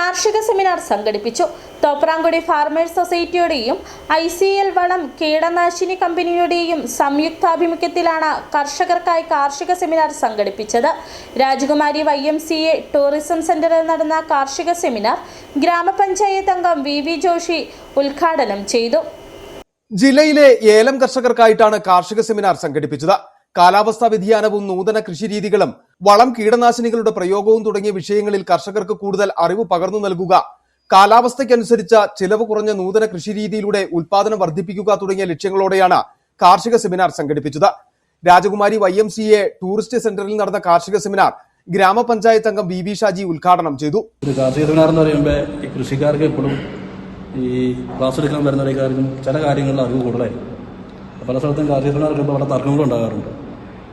കാർഷിക സെമിനാർ സംഘടിപ്പിച്ചു. Thopramkudy farmers സൊസൈറ്റിയുടെയും ICL വളം കീടനാശിനി കമ്പനിയുടെയും സംയുക്താഭിമുഖ്യത്തിലാണ് കർഷകർക്കായി കാർഷിക സെമിനാർ സംഘടിപ്പിച്ചത്. രാജകുമാരി YMCA ടൂറിസം സെന്ററിൽ നടന്ന കാർഷിക സെമിനാർ ഗ്രാമപഞ്ചായത്ത് അംഗം VV ജോഷി ഉദ്ഘാടനം ചെയ്തു. ജില്ലയിലെ ഏലം കർഷകർക്കായിട്ടാണ് കാർഷിക സെമിനാർ സംഘടിപ്പിച്ചത്. കാലാവസ്ഥാ വ്യതിയാനവും നൂതന കൃഷിരീതികളും വളം കീടനാശിനികളുടെ പ്രയോഗവും തുടങ്ങിയ വിഷയങ്ങളിൽ കർഷകർക്ക് കൂടുതൽ അറിവ് പകർന്നു നൽകുക, കാലാവസ്ഥയ്ക്കനുസരിച്ച ചിലവ് കുറഞ്ഞ നൂതന കൃഷിരീതിയിലൂടെ ഉൽപാദനം വർദ്ധിപ്പിക്കുക തുടങ്ങിയ ലക്ഷ്യങ്ങളോടെയാണ് കാർഷിക സെമിനാർ സംഘടിപ്പിച്ചത്. രാജകുമാരി YMCA ടൂറിസ്റ്റ് സെന്ററിൽ നടന്ന കാർഷിക സെമിനാർ ഗ്രാമപഞ്ചായത്ത് അംഗം VV ഷാജി ഉദ്ഘാടനം ചെയ്തു. കാർഷിക സെമിനാർ എന്ന് പറയുമ്പോൾ ഈ കൃഷിക്കാർക്ക് എപ്പോഴും ഈ ക്ലാസ് എടുക്കാൻ വരുന്നവരെക്കാർക്കും ചില കാര്യങ്ങളിൽ അറിവ് കൂടുതലായിരിക്കും. പല സ്ഥലത്തും കാർഷിക സെമിനാർ നടക്കുമ്പോൾ അവിടെ തർക്കങ്ങളും ഉണ്ടാകാറുണ്ട്.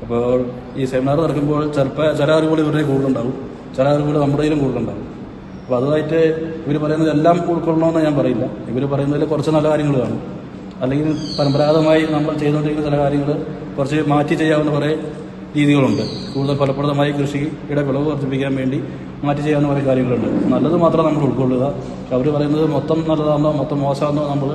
അപ്പോൾ ഈ സെമിനാർ നടക്കുമ്പോൾ ചില അറിവുകൾ ഇവരുടെ കൂടുതലുണ്ടാവും, ചില അറിവുകൾ നമ്മുടെയിലും കൂടുതലുണ്ടാവും. അപ്പോൾ അതുമായിട്ട് ഇവർ പറയുന്നത് എല്ലാം ഉൾക്കൊള്ളണമെന്ന് ഞാൻ പറയില്ല. ഇവർ പറയുന്നതിൽ കുറച്ച് നല്ല കാര്യങ്ങൾ കാണും, അല്ലെങ്കിൽ പരമ്പരാഗതമായി നമ്മൾ ചെയ്തുകൊണ്ടിരിക്കുന്ന ചില കാര്യങ്ങൾ കുറച്ച് മാറ്റി ചെയ്യാവുന്ന കുറേ രീതികളുണ്ട്. കൂടുതൽ ഫലപ്രദമായി കൃഷിയുടെ വിളവ് വർദ്ധിപ്പിക്കാൻ വേണ്ടി മാറ്റി ചെയ്യാവുന്ന കുറേ കാര്യങ്ങളുണ്ട്. നല്ലത് മാത്രം നമ്മൾ ഉൾക്കൊള്ളുക. അവർ പറയുന്നത് മൊത്തം നല്ലതാണെന്നോ മൊത്തം മോശമാണെന്നോ നമ്മൾ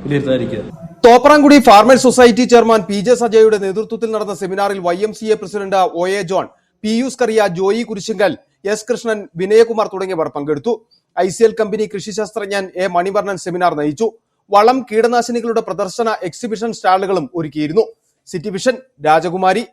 വിലയിരുത്താതിരിക്കുക. Thopramkudy farmers society chairman PJ സജയുടെ നേതൃത്വത്തിൽ നടന്ന സെമിനാറിൽ YMCA president OA John, PU Scaria, Joy Kurisinkal, S Krishnan, Vinayakumar തുടങ്ങിയവർ പങ്കെടുത്തു. ICL കമ്പനി കൃഷിശാസ്ത്രജ്ഞൻ A മണിവർണ്ണൻ സെമിനാർ നയിച്ചു. വളം കീടനാശിനികളുടെ പ്രദർശന എക്സിബിഷൻ സ്റ്റാളുകളും ഒരുക്കിയിരുന്നു. സിറ്റി വിഷൻ, രാജകുമാരി.